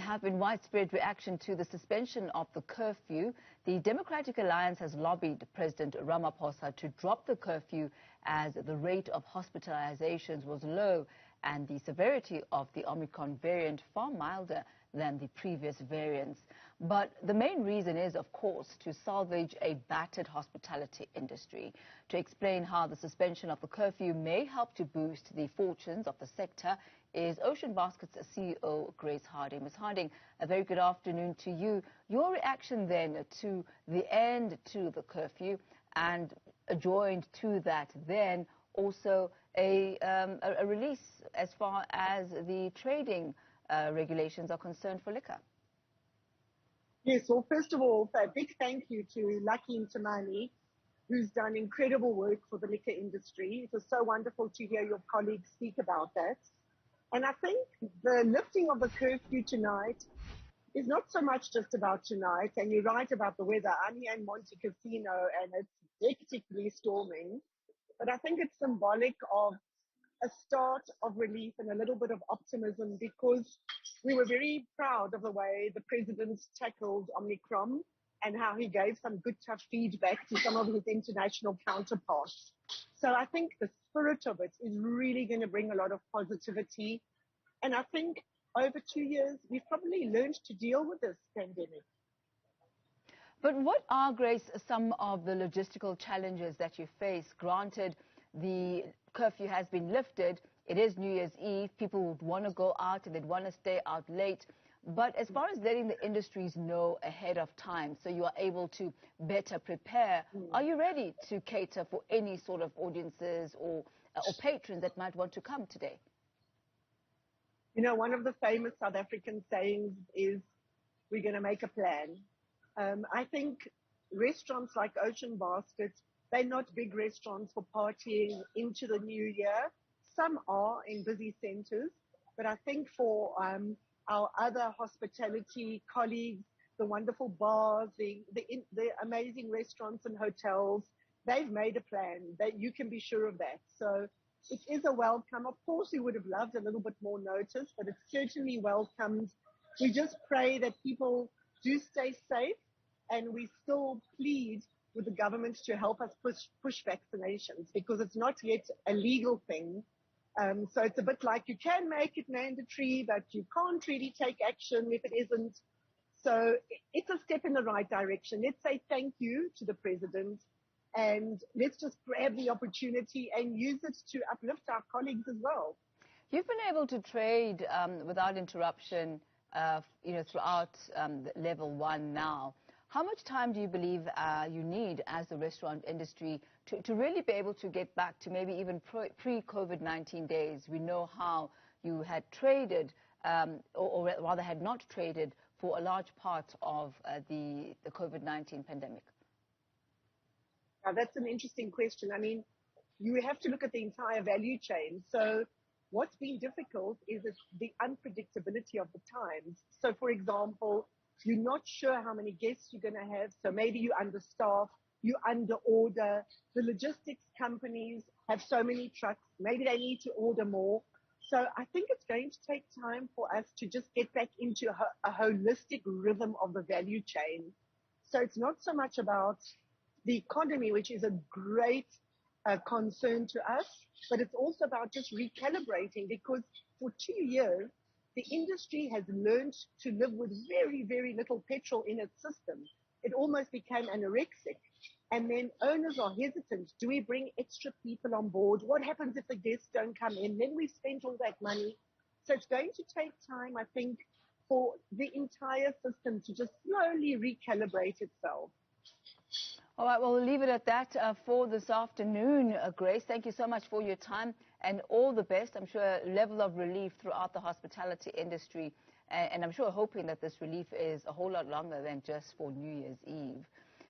have been widespread reaction to the suspension of the curfew. The Democratic Alliance has lobbied President Ramaphosa to drop the curfew as the rate of hospitalizations was low and the severity of the Omicron variant far milder than the previous variants. But the main reason is, of course, to salvage a battered hospitality industry. To explain how the suspension of the curfew may help to boost the fortunes of the sector is Ocean Basket's CEO, Grace Harding. Ms. Harding, a very good afternoon to you. Your reaction then to the end to the curfew, and adjoined to that then also a release as far as the trading regulations are concerned for liquor. Yes, well, first of all, a big thank you to Lucky Ntamani, who's done incredible work for the liquor industry. It was so wonderful to hear your colleagues speak about that. And I think the lifting of the curfew tonight is not so much just about tonight, and you're right about the weather. I'm here in Monte Casino and it's hectically storming, but I think it's symbolic of a start of relief and a little bit of optimism, because we were very proud of the way the president tackled Omicron and how he gave some good tough feedback to some of his international counterparts. So I think the spirit of it is really going to bring a lot of positivity. And I think over 2 years, we've probably learned to deal with this pandemic. But what are, Grace, some of the logistical challenges that you face? Granted, the curfew has been lifted. It is New Year's Eve. People would want to go out and they'd want to stay out late. But as far as letting the industries know ahead of time so you are able to better prepare, are you ready to cater for any sort of audiences or patrons that might want to come today? You know, one of the famous South African sayings is, we're going to make a plan. I think restaurants like Ocean Basket, they're not big restaurants for partying into the new year. Some are in busy centers, but I think for our other hospitality colleagues, the wonderful bars, the amazing restaurants and hotels, they've made a plan. That you can be sure of that. So it is a welcome. Of course, we would have loved a little bit more notice, but it's certainly welcomed. We just pray that people do stay safe, and we still plead with the government to help us push vaccinations, because it's not yet a legal thing. So it's a bit like you can make it mandatory, but you can't really take action if it isn't. So it's a step in the right direction. Let's say thank you to the president, and let's just grab the opportunity and use it to uplift our colleagues as well. You've been able to trade without interruption, throughout level 1 now. How much time do you believe you need as the restaurant industry to really be able to get back to maybe even pre-COVID-19 days? We know how you had traded, or rather had not traded, for a large part of the COVID-19 pandemic. Now, that's an interesting question. I mean, you have to look at the entire value chain. So what's been difficult is the unpredictability of the times. So, for example, you're not sure how many guests you're going to have, so maybe you understaff, you under-order. The logistics companies have so many trucks, maybe they need to order more. So I think it's going to take time for us to just get back into a holistic rhythm of the value chain. So it's not so much about the economy, which is a great concern to us, but it's also about just recalibrating, because for 2 years, the industry has learned to live with very, very little petrol in its system. It almost became anorexic. And then owners are hesitant. Do we bring extra people on board? What happens if the guests don't come in? Then we've spent all that money. So it's going to take time, I think, for the entire system to just slowly recalibrate itself. All right, well, we'll leave it at that for this afternoon, Grace. Thank you so much for your time and all the best. I'm sure a level of relief throughout the hospitality industry, and I'm sure hoping that this relief is a whole lot longer than just for New Year's Eve.